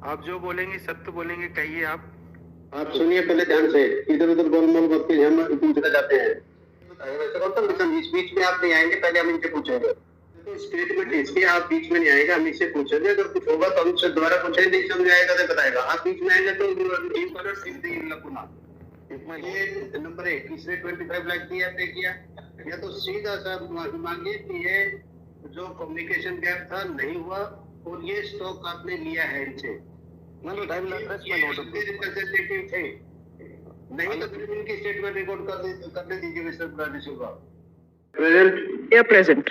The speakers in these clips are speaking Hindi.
आप जो बोलेंगे सत्य बोलेंगे, कहिए आप। आप सुनिए पहले ध्यान से, इधर उधर गोलमोल मत कीजिए, हम पूछना चाहते हैं। इस बीच में आप नहीं आएंगे, पहले हम इनसे पूछेंगे। तो स्टेटमेंट इसके आप बीच में नहीं आएगा, हम इससे पूछेंगे, अगर कुछ होगा तो हमसे दोबारा पूछेंगे, नहीं समझ आएगा तो बताएगा। आप बीच में आएंगे तो ये नंबर 1 इसने 25 लाख दिया, पे किया, या तो सीधा सा माफी मांगिए कि ये जो कम्युनिकेशन गैप था नहीं हुआ और ये स्टॉक आपने लिया है इनसे। मतलब रिप्रेजेंटेटिव थे, नहीं तो फिर इनकी स्टेटमेंट रिकॉर्ड करने दीजिए mister Brady Silva. Present. Yeah, present.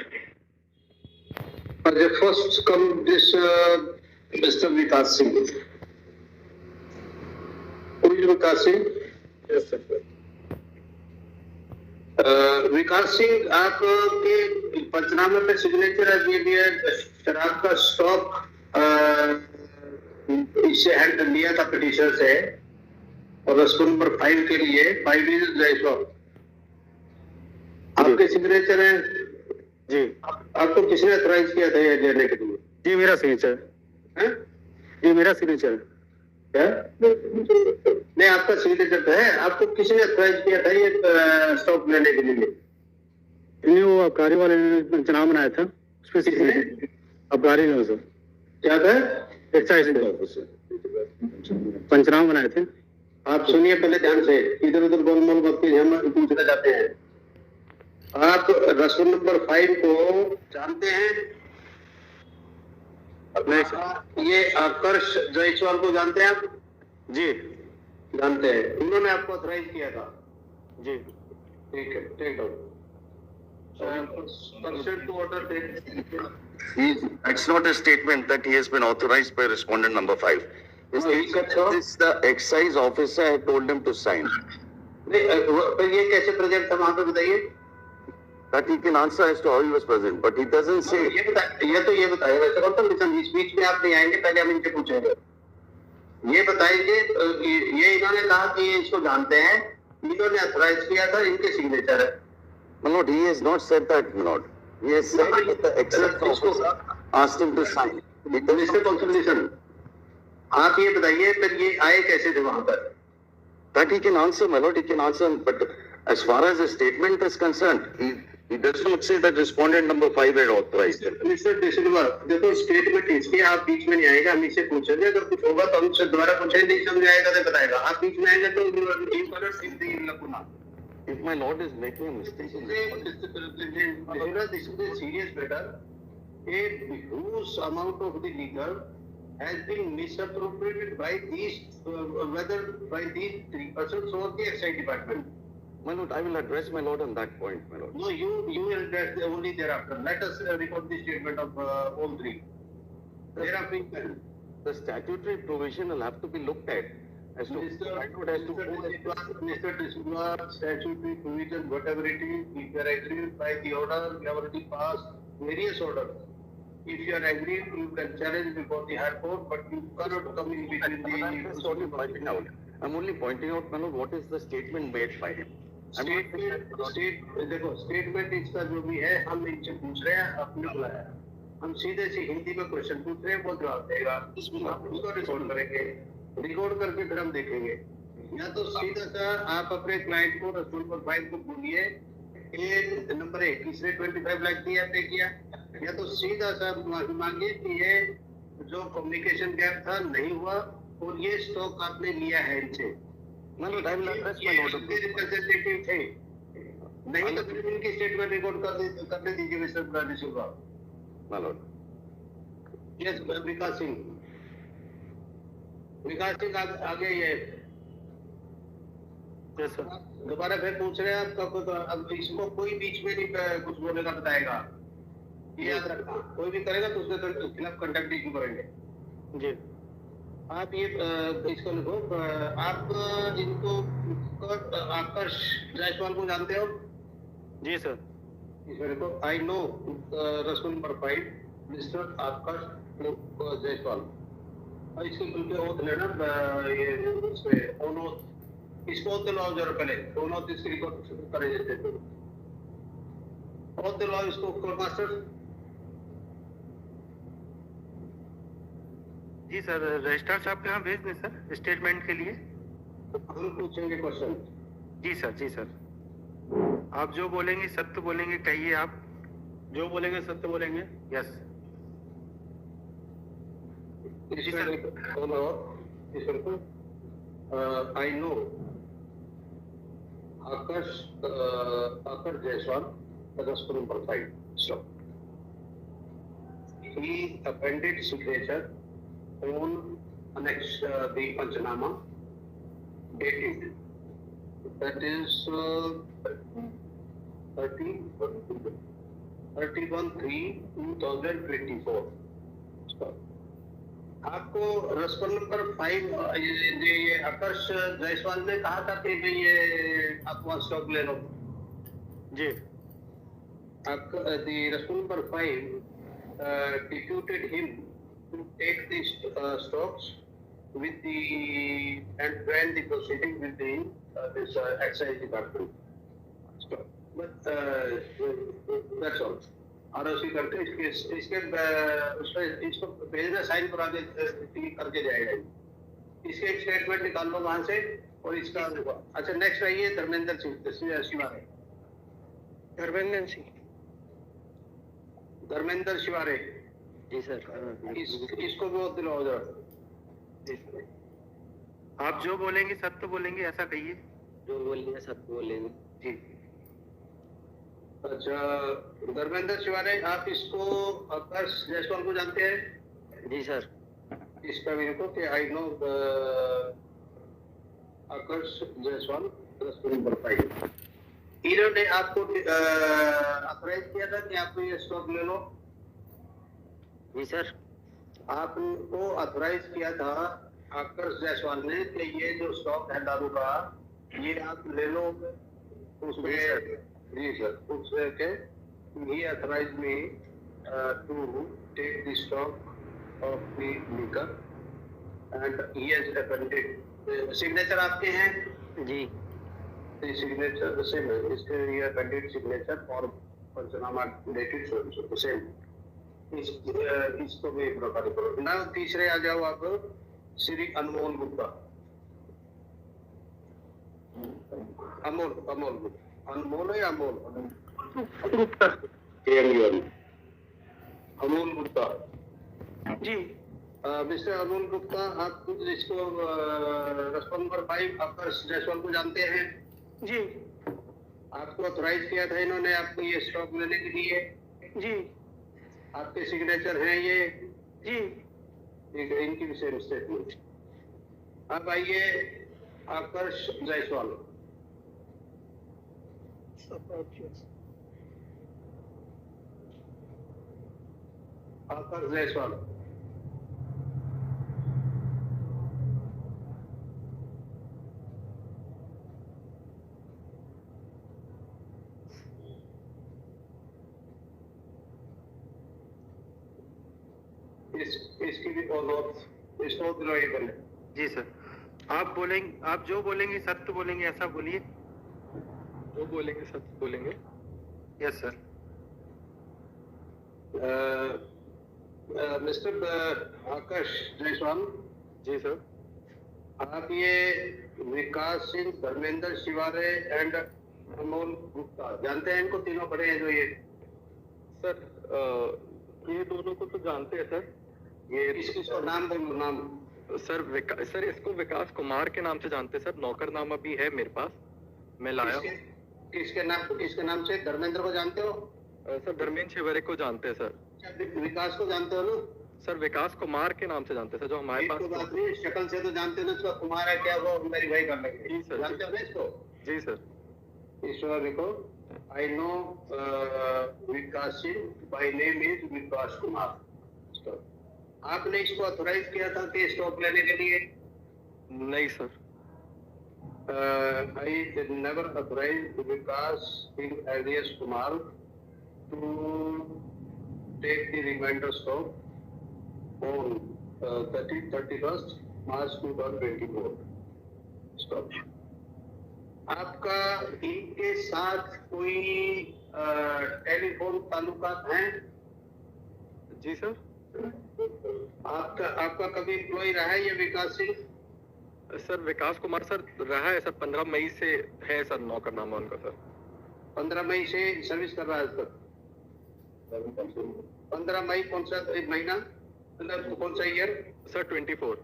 The first come this Mr. Vikas Singh. Who is Vikas Singh? Yes, sir. विकास सिंह, आपके पंचनामे पे सिग्नेचर है, शराब का स्टॉक इससे हैंड लिया था पिटिशन से, और रस्क नंबर 5 के लिए 5 इज जयस्वाल आपके सिग्नेचर है जी। आपको किसने अथॉराइज किया था ये लेने के लिए? जी मेरा सिग्नेचर है? जी मेरा सिग्नेचर क्या? नहीं, आपका सिग्नेचर तो है, आपको किसने अथॉराइज किया था ये स्टॉक लेने के लिए? इन्हें वो आबकारी वाले ने पंचनामा बनाया था, उस पर सिग्नेचर आबकारी ने सर क्या था? एक्साइज पंचनामा बनाए थे। आप सुनिए पहले ध्यान से, इधर उधर गोलमोल मत कीजिए, हम पूछना चाहते हैं। आप रसूल नंबर 5 को जानते हैं? ये आकर्ष जायसवाल को जानते हैं आप? जी जानते हैं, उन्होंने आपको अथॉराइज किया था? जी ठीक है, take down. Consent to order taken. It's not a statement that he has been authorized by respondent number 5. This the excise officer had told him to sign. नहीं, ये कैसे प्रेजेंट था वहां पे बताइए? That he can answer as to how he was present, but he doesn't say. ये बताइए वैसे कौन सा मिशन, इस बीच में आप नहीं आएंगे, पहले हम इनसे पूछेंगे। ये बताइए, ये इन्होंने कहा कि ये इसको जानते हैं, इन्होंने अथॉराइज किया था, इनके सिग्नेचर है। No, he has not said that, Lord. He has said that the excise officer asked him to sign. Mister consultation, आप ये बताइए फिर ये आए कैसे थे वहां पर? That he can answer, my lord, he can answer, but as far as the statement is concerned, he does not say that respondent number 5 had authorized it. Mister D'Silva, देखो स्टेटमेंट इसके आप बीच में नहीं आएगा, हम इसे पूछेंगे, अगर कुछ होगा तो हमसे दोबारा पूछेंगे, नहीं समझ आएगा तो बताएगा। आप बीच में आएंगे तो If my lord is making a mistake, this is a serious matter. A huge amount of the liquor has been misappropriated by these, whether by these 3 persons or the excise department. my lord, I will address my lord on that point, my lord. No, you will address only thereafter. Let us record the statement of all 3. Thereafter, The statutory provision will have to be looked at as to Mr. D'Souza, statutory provision, whatever it is, if you are agreed by the order, you have already passed various orders. If you are agreed, you can challenge before the High Court, but you cannot come in between the. I'm only pointing out, my lord, what is the statement made by him. देखो स्टेटमेंट इसका जो भी है, हम इनसे पूछ रहे हैं, आपने बुलाया, हम सीधे से हिंदी में क्वेश्चन पूछ रहे हैं, वो जवाब देगा, उसको रिकॉर्ड करेंगे, रिकॉर्ड करके फिर हम देखेंगे। या तो सीधा सा आप अपने क्लाइंट को रसूल पर 5 को बोलिए, ये नंबर 1 इसने 25 लाख दिया, पे किया, या तो सीधा सा माफी मांगिए कि ये जो कम्युनिकेशन गैप था नहीं हुआ और ये स्टॉक आपने लिया है इनसे। रिप्रेजेंटेटिव थे, नहीं तो फिर इनकी स्टेटमेंट रिकॉर्ड करने दीजिए mister Brady Silva. My lord. Yes, Vikas Singh आगे ये दोबारा फिर पूछ रहे हैं आपका, अब इसको कोई बीच में नहीं कुछ बोलने का बताएगा, ये याद रखना, कोई भी करेगा तो उसके खिलाफ कंडक्ट इशू करेंगे। जी आप ये इसको लिखो, आप इनको आकर्ष जायसवाल को जानते हो? जी सर। इसमें लिखो, आई नो रसूल नंबर 5 मिस्टर आकर्ष जायसवाल, और इसके बिल्कुल ओथ लेना, ये इसमें ओनोथ, इसको ओथ दिलवाओ जरा पहले, ओनोथ इसकी रिकॉर्ड करे जाते हैं, ओथ दिलवाओ इसको कोर्ट मास्टर। जी सर, रजिस्ट्रार साहब के यहाँ भेज दें सर स्टेटमेंट के लिए। हम पूछेंगे क्वेश्चन। जी सर, जी सर। आप जो बोलेंगे सत्य बोलेंगे, कहिए आप जो बोलेंगे सत्य बोलेंगे। Yes. I know Akash Jaiswal, Rajasthan number 5. So he appended signature on annex the Panchanama dated, that is 31/3/2024. So, आपको रसपन नंबर 5 ये आकर्ष जायसवाल ने कहा था कि ये आप वहाँ स्टॉक ले लो। जी। The रसपन number 5 deputed him to take the stocks with the and ran the proceeding with the this excise department. But that's all. और उसी करके इसके उसमें इसको भेजना साइन करा दे करके जाएगा। इसके एक स्टेटमेंट निकाल लो वहां से और इसका अच्छा नेक्स्ट आइए धर्मेंद्र शिवारे। धर्मेंद्र शिवारे। जी सर। इसको भी दिलाओ जरा। आप जो बोलेंगे सत्य बोलेंगे, ऐसा कहिए। जो बोलेंगे सत्य बोलेंगे। जी। अच्छा धर्मेंद्र शिवारे, आप इसको आकर्ष जायसवाल को जानते हैं? जी सर। इसका मेरे को कि I know Akarsh Jaiswal number 5। इन्होंने आपको अप्राइज किया था कि आपको ये स्टॉक ले लो। जी सर। आपको अथोराइज किया था आकर्ष जायसवाल ने कि ये जो स्टॉक है दारू का ये आप ले लो। उसमें जी सर, उससे के he authorized me to take the stock of the liquor and he has appended signature आपके हैं? जी। The signature same है, इसके ये appended signature और पंचनामा dated same। इसको भी प्रकार करो ना। तीसरे आ जाओ आप, श्री अनमोल गुप्ता। अमोल गुप्ता, अनमोल है अमोल गुप्ता। अमोल गुप्ता। जी। मिस्टर अमोल गुप्ता, आप इसको रसपन नंबर 5 आकर्ष जायसवाल को जानते हैं? जी। आपको ऑथराइज किया था इन्होंने आपको ये स्टॉक लेने के लिए? जी। आपके सिग्नेचर हैं ये? जी। इनकी भी सेम स्टेटमेंट। अब आइए आकर्ष जायसवाल। आकर्ष जायसवाल, इसकी भी इसको दिलवाइए पहले। जी सर। आप बोलेंगे, आप जो बोलेंगे सत्य बोलेंगे, ऐसा बोलिए। जो बोलेंगे सत्य बोलेंगे। Yes sir. मिस्टर आकाश जायसवाल। जी सर। आप ये विकास सिंह, धर्मेंद्र शिवारे एंड अमोल गुप्ता जानते हैं? इनको तीनों बड़े हैं जो ये सर ये दोनों को तो जानते हैं सर। ये किसका नाम बोलो नाम? सर इसको विकास कुमार के नाम से जानते हैं सर। नौकरनामा भी है मेरे पास, मैं लाया हूँ। किसके नाम से? धर्मेंद्र को जानते हो? सर धर्मेंद्र शिवरे को जानते हैं सर। विकास को जानते हो ना? सर विकास कुमार के नाम से जानते हैं सर, जो हमारे पास। बात नहीं, शक्ल से तो जानते हो ना इसका कुमार है क्या, वो मेरी भाई कर लेंगे। जी सर। जानते हो ना इसको? जी सर। ईश्वर लिखो। I know Vikas Singh, by name is Vikas Kumar. आपने इसको ऑथराइज किया था कि स्टॉक लेने के लिए? नहीं sir. I never authorized Vikas Singh alias Kumar to take the remainder stock on 31st March 2024. Stop. आपका इनके साथ कोई टेलीफोन ताल्लुकात हैं? जी सर। आपका कभी एम्प्लॉय रहा है ये विकास सिंह? सर विकास कुमार सर रहा है सर, 15 मई से है सर नौकरनामा उनका सर। 15 मई से सर्विस कर रहा है सर। 15 मई कौन सा महीना, मतलब कौन सा ईयर? सर 24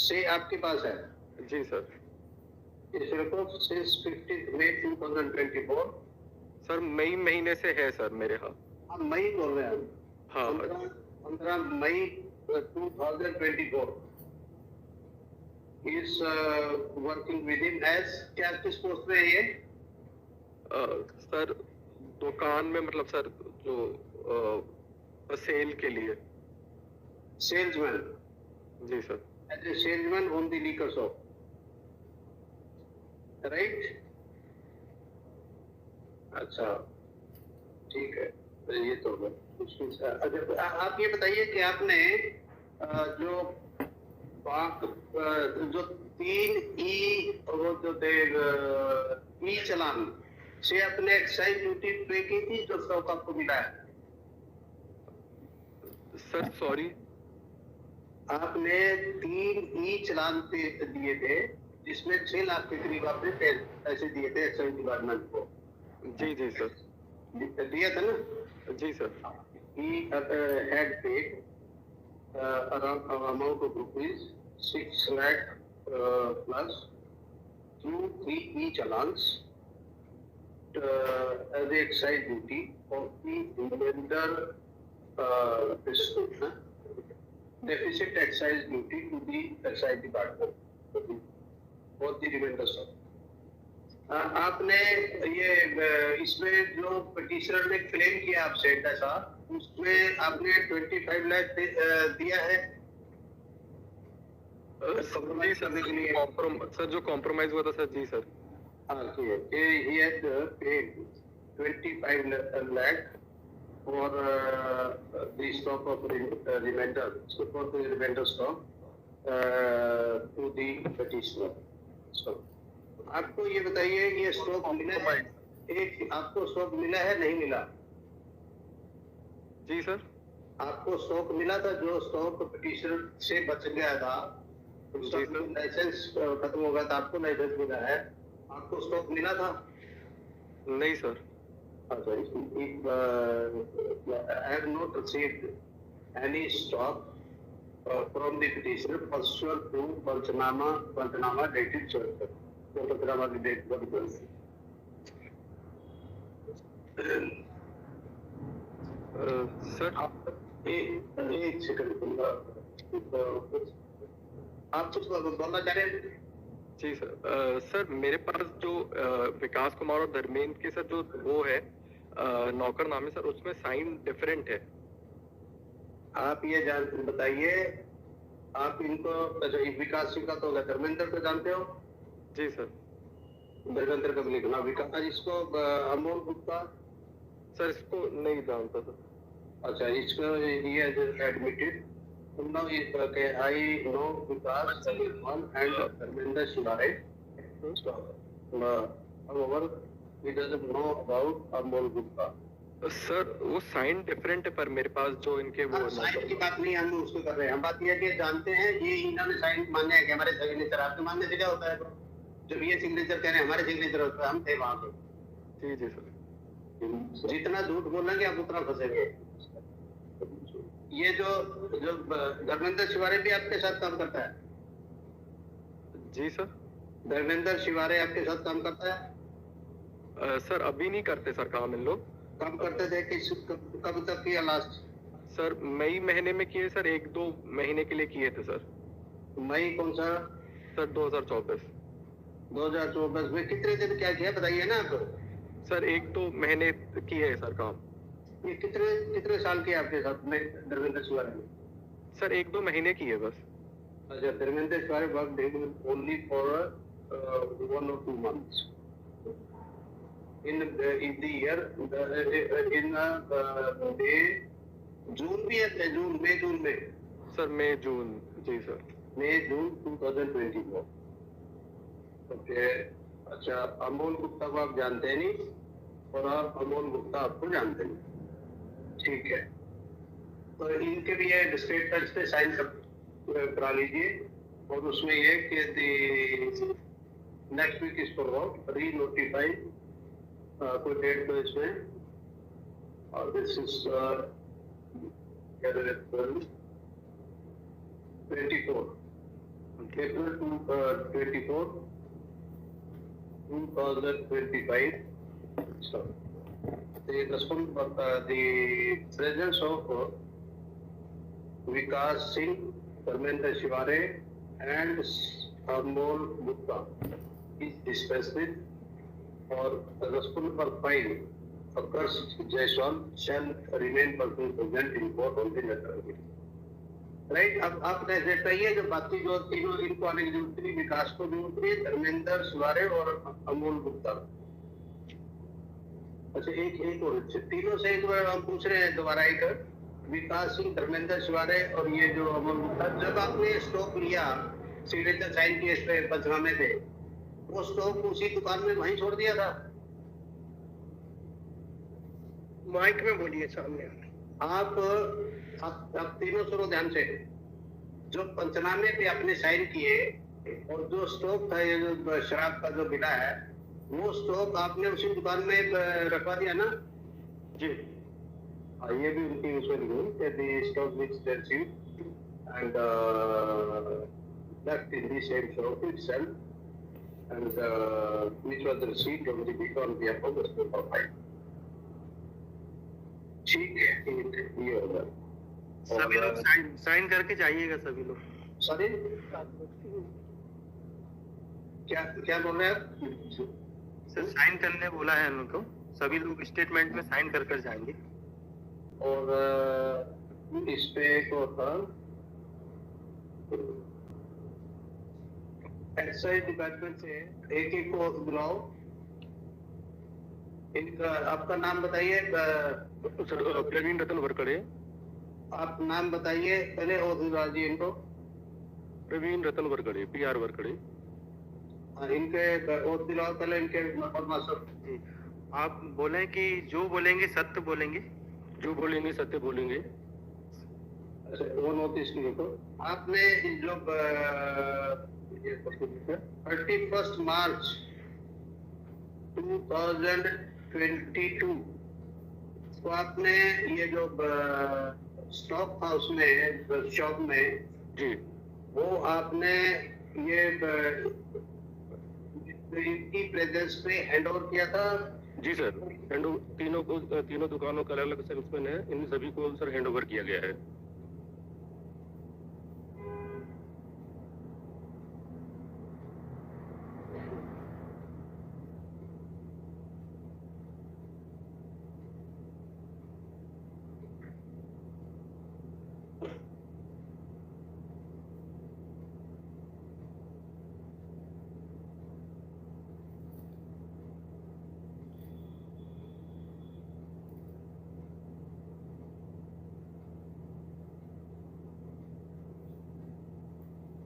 से आपके पास है? जी सर। इस रिपोर्ट से 15 मई 2024। सर मई महीने से है सर मेरे हाथ। आप मई बोल रहे हैं? हाँ 15 May 2024 is working with him as, क्या किस पोस्ट पे है ये? सर दुकान में, मतलब सर जो सेल के लिए। सेल्समैन? जी सर। As a salesman on the liquor shop, right? अच्छा ठीक है, तो ये तो अच्छा, आप ये बताइए कि आपने जो जो 3 ई वो जो ई चलान से अपने एक्साइज ड्यूटी पे की थी जो स्टॉक आपको मिला है? सर सॉरी, आपने 3 ई चलान पे दिए थे जिसमें 6 लाख के करीब आपने पैसे दिए थे एक्साइज डिपार्टमेंट को। जी जी सर। दिया था ना? जी sir. He had paid around amount of rupees 6 lakh plus through 3 e-challans as a excise duty of the remainder deficit excise duty to the excise department for the remainder sum. आपने ये इसमें जो पिटिशनर ने क्लेम किया आपसे ऐसा, उसमें आपने 25 लाख दिया है जी सर, सर जो कॉम्प्रोमाइज हुआ था सर। जी सर। हाँ he had paid 25 lakh for the stock of remainder, for the remainder stock to the petitioner. So आपको ये बताइए ये स्टॉक मिला है, एक आपको स्टॉक मिला है नहीं मिला? जी सर। आपको स्टॉक मिला था, जो स्टॉक पिटिशनर से बच गया था, लाइसेंस खत्म हो गया था, आपको लाइसेंस मिला है, आपको स्टॉक मिला था? नहीं सर। अच्छा, I have not received any stock from the petitioner pursuant to Panchanama dated Chhatar. वाली डेट पर सर एक सेकंड, आप कुछ बोलना चाह रहे हैं? जी सर। सर मेरे पास जो विकास कुमार और धर्मेंद्र के सर जो वो है नौकरनामे सर, उसमें साइन डिफरेंट है। आप ये बताइए, आप इनको विकास सिंह का तो धर्मेंद्र को जानते हो? जी सर। धर्मेंद्र कब लिखना, विकास इसको अमोल गुप्ता? सर इसको नहीं जानता सर। अच्छा, इसको ये admitted now I know Vikas and Dharmendra Shivare. However, he doesn't know about Amol Gupta. Sir वो साइन डिफरेंट है, पर मेरे पास जो इनके वो साइन की बात नहीं हम उसको कर रहे हैं, हम बात ये कि जानते हैं ये इन्होंने साइन मान्य है कि हमारे सिग्नेचर, आपके मानने से क्या होता है? जब ये सिग्नेचर कह रहे हैं हमारे सिग्नेचर होता है, हम थे वहां पे। जी जी सर। जितना झूठ बोलेंगे आप उतना फंसेंगे। ये जो धर्मेंद्र शिवारे भी आपके साथ काम करता है? जी सर। धर्मेंद्र शिवारे आपके साथ काम करता है? सर अभी नहीं करते सर काम इन लोग। कब करते थे, कब तक किया लास्ट? सर मई महीने में किए सर, 1-2 महीने के लिए किए थे सर। मई कौन सा? सर 2024। 2024 में कितने दिन क्या किया बताइए ना आप? सर 1-2 महीने किए है सर काम। ये कितने साल किए आपके साथ में धर्मेंद्र शिवारे ने? सर 1-2 महीने किए बस। अच्छा, Dharmendra Shivare work only for 1 or 2 months in the year in June भी है, जून में सर मई जून। जी सर। मई जून 2024। ओके। अच्छा, अमोल गुप्ता को आप जानते हैं नहीं और आप अमोल गुप्ता आपको जानते नहीं, ठीक है। तो इनके भी ये स्टेटमेंट्स पे साइन करा लीजिए और उसमें ये कि next week is for renotify कोई डेट तो इसमें और this is 24 April 24 2025. So the presence of Vikas Singh, Dharmendra Shivare and Amol Gupta is dispensed with, or the responsible file occurs Jaiswal shall remain person present in court on the letter. Right अब आप कैसे कहिए जो बाकी जो तीनों इनको आने की जरूरत नहीं, विकास को जरूरत नहीं, धर्मेंद्र शिवारे और अमोल गुप्ता। अच्छा एक और तीनों से एक बार हम पूछ रहे हैं दोबारा एक, विकास सिंह, धर्मेंद्र शिवारे और ये जो अमोल गुप्ता, जब आपने स्टॉक लिया सिग्नेचर साइन किए इस पे पंचनामे पे, वो स्टॉक उसी दुकान में वहीं छोड़ दिया था? माइक में बोलिए सामने। आप तीनों सुनो ध्यान से, जो पंचनामे पे आपने साइन किए और जो स्टॉक था ये जो शराब का जो बिना है, वो स्टॉक आपने उसी दुकान में रखवा दिया ना? जी ये भी उनकी उसमें लिखूं कि the stock which received and left in the same shop itself and which was received on the week on behalf of the supervisor. ठीक है, ये होगा। सभी लोग साइन करके जाइएगा सभी लोग। सॉरी क्या बोल रहे हैं आप? सर साइन करने बोला है उनको, सभी लोग स्टेटमेंट में साइन कर कर जाएंगे। और इस पे एक और था एक्साइज डिपार्टमेंट से एक को बुलाओ। इनका आपका नाम बताइए सर। प्रवीण रतन वरकड़े। आप नाम बताइए पहले और जी इनको। प्रवीण रतन वरकड़े, PR वरकड़े। इनके और दिलाओ पहले इनके मास्टर। आप बोले कि जो बोलेंगे सत्य बोलेंगे, जो बोलेंगे सत्य बोलेंगे। अच्छा वो नोटिस लिखो। आपने जो 31 मार्च 2022 तो आपने ये जो स्टॉक था उसमें शॉप में जी, वो आपने ये इनकी प्रेजेंस पे हैंड ओवर किया था? जी सर। तीनों दुकानों का अलग अलग सेल्समैन है, इन सभी को सर हैंड ओवर किया गया है।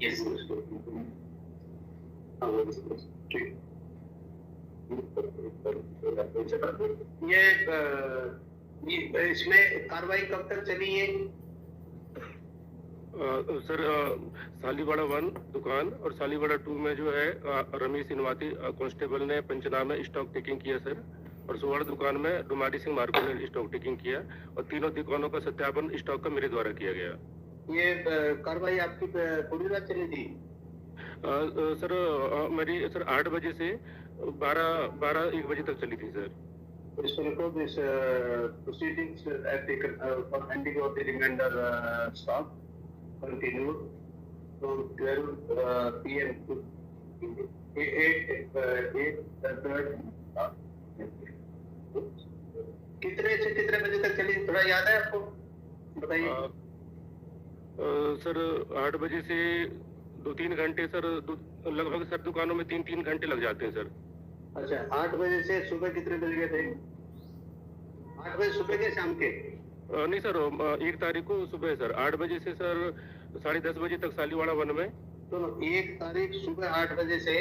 Yes. ये इसमें कार्रवाई कब तक चली है? सर सालीवाड़ा 1 दुकान और सालीवाड़ा 2 में जो है रमेश इनवाती कांस्टेबल ने पंचनामे स्टॉक टेकिंग किया सर, और सुवर्ण दुकान में डुमारी सिंह मार्को ने स्टॉक टेकिंग किया, और तीनों दुकानों का सत्यापन स्टॉक का मेरे द्वारा किया गया। ये कार्रवाई आपकी पूरी रात चली थी? सर मेरी सर 8 बजे से 12-1 बजे तक चली थी sir. This record is proceedings at the for handing over the remainder stock continued from 12 p.m. to 8 कितने से कितने बजे तक चली, थोड़ा याद है आपको? बताइए। सर 8 बजे से 2-3 घंटे सर, लगभग सर दुकानों में 3-3 घंटे लग जाते हैं सर। अच्छा 8 बजे से सुबह कितने बजे गए थे? 8 बजे सुबह के शाम के? नहीं सर 1 तारीख को सुबह सर 8 बजे से सर 10:30 बजे तक सालीवाड़ा 1 में। तो 1 तारीख सुबह 8 बजे से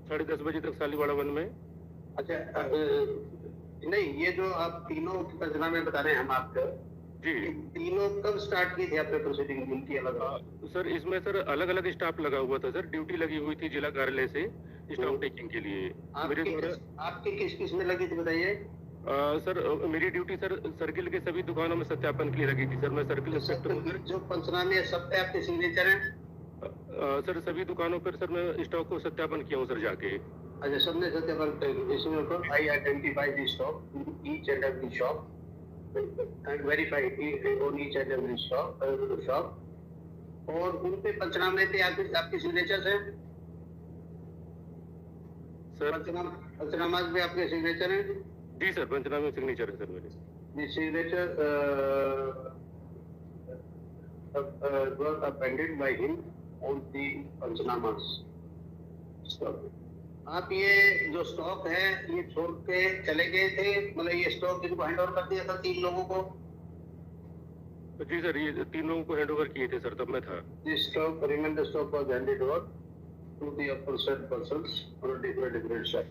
10:30 बजे तक सालीवाड़ा 1 में। अच्छा नहीं, ये जो आप तीनों पंचनामे बता रहे हैं हम आपको, जी तीनों कब स्टार्ट की थी आपने प्रोसीडिंग इनकी अलग? सर इसमें सर अलग अलग स्टाफ लगा हुआ था सर, ड्यूटी लगी हुई थी जिला कार्यालय से स्टॉक टेकिंग के लिए मेरे द्वारा। आपके किस किस में लगी थी बताइए? सर मेरी ड्यूटी सर सर्किल के सभी दुकानों में सत्यापन के लिए लगी थी सर। मैं सर्किल इंस्पेक्टर हूँ सर। जो पंचनामे सब पे आपके सिग्नेचर हैं? सर सभी दुकानों पर सर मैं स्टॉक को सत्यापन किया हूँ सर जाके। अच्छा, सबने सत्यापन इसमें आई identify the stock each and every shop and verify on each and every shop और उन पे पंचनामे थे आपके सिग्नेचर हैं सर? पंचनामा पे आपके सिग्नेचर हैं? जी सर, पंचनामे में सिग्नेचर है सर मेरे। The signature was appended by him on the पंचनामास। आप ये जो स्टॉक है ये छोड़ के चले गए थे, मतलब ये स्टॉक इनको हैंड ओवर कर दिया था 3 लोगों को? जी सर, ये 3 लोगों को हैंड ओवर किए थे सर, तब मैं था। This stock, remainder stock was handed over to the aforesaid persons on a different shop,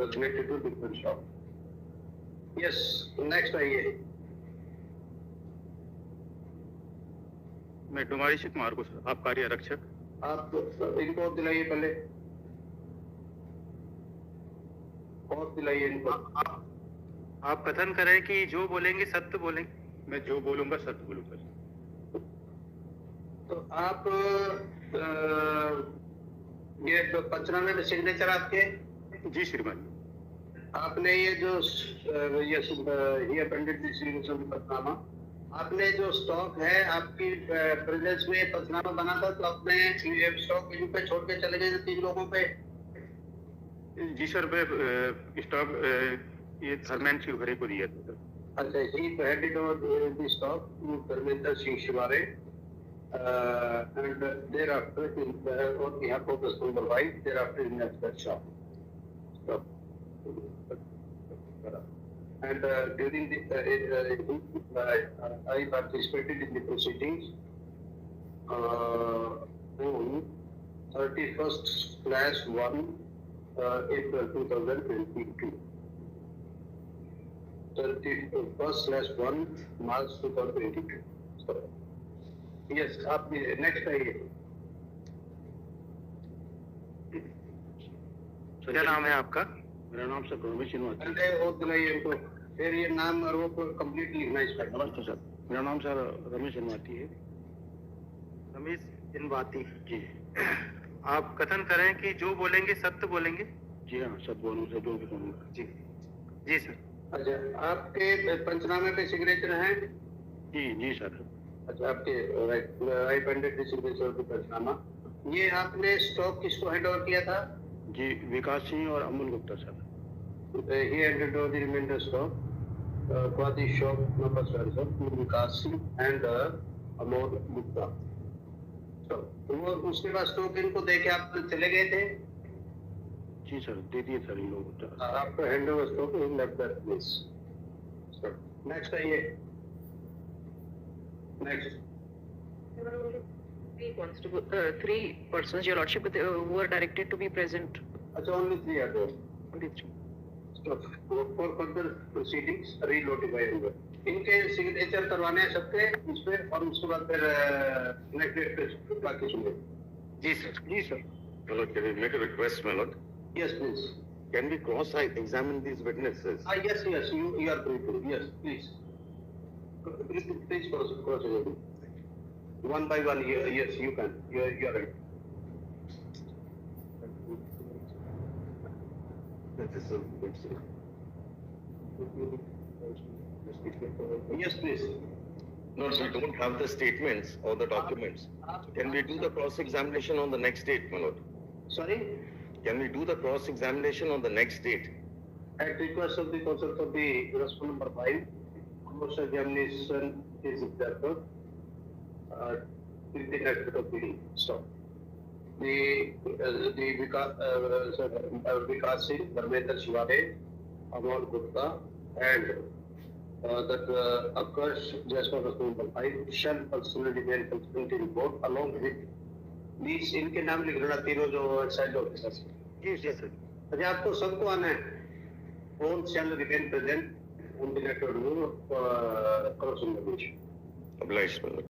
designated to different shop. Yes, next आइए। मैं डुमारी कुमार को सर, आप कार्य आरक्षक। आप इनको और दिलाइए पहले, और दिलाइए इनको। आप कथन करें कि जो बोलेंगे सत्य बोलेंगे। मैं जो बोलूंगा सत्य बोलूंगा। तो आप ये पंचनामे में सिग्नेचर आपके? जी श्रीमान। आपने ये जो ये अपेंडेड पंचनामा, आपने जो स्टॉक है आपकी प्रेजेंस में पंचनामा बना था, तो आपने ये स्टॉक इन पे छोड़ के चले गए 3 लोगों पे? जी सर, मैं स्टॉक ये धर्मेंद्र शिवहरे को दिया था। अच्छा, ही handed over the stock to Dharmendra Singh Shivare and thereafter on behalf of the number 5 thereafter in that shop. Stop. And during the I participated in the proceedings on 31st/1 April 2022. 31st/1 March 2022. So, yes, आप next आइए। क्या नाम है आपका? मेरा नाम सर रमेश इनवाती। और दिलाइए इनको, फिर ये नाम और वो कंप्लीट लिखना है इसका। नमस्ते सर, मेरा नाम सर रमेश इनवाती है। रमेश इनवाती जी। आप कथन करें कि जो बोलेंगे सत्य बोलेंगे। जी हाँ, सत्य बोलूंगा, जो भी बोलूंगा। जी जी सर। अच्छा, आपके पंचनामे पे सिग्नेचर हैं? जी जी सर। अच्छा, आपके राइट हैंडेड सिग्नेचर पे पंचनामा। ये आपने स्टॉक किसको हैंड ओवर किया था? जी, विकास सिंह और Amul Gupta sir. He handed over the remainder stock for the shop number 12 to Vikas Singh and Amol Gupta. So, वो उसके बाद स्टॉक इनको दे के आप चले गए थे? जी सर, दे दिए सर इन लोगों को। आपका hand over stock in left that place. Next आइए। Next. Three persons, your lordship, who are directed to be present. अच्छा, only 3 are there. Only 3. Stop. For further proceedings, re-notify होगा। इनके सिग्नेचर करवाने हैं सबके इस पे, और उसके बाद फिर नेक्स्ट डेट पे बाकी सुनिए। जी सर। जी sir. My lord, can we make a request, my lord? Yes, please. Can we cross-examine these witnesses? Yes, you are free to. Yes, please. Please cross-examine. One by one, yes, you can. You are right. Yes, please. No, we don't have the statements or the documents. Can we do the cross-examination on the next date, my lord? Sorry? Can we do the cross-examination on the next date? At request of the counsel for the response number 5, cross-examination is therefore till the next bit of meeting. Stop. The Vikas Singh, Dharmendra Shivare, Amol Gupta, and that occurs just for the number 5 shall personally remain constant in court along with these इनके नाम लिख लेना तीनों जो एक्साइज ऑफिसर्स। जी जी सर। अच्छा, आपको सबको आना है। All shall remain present ఉండినట్టు కౌన్సిల్ अब लाइट्स बंद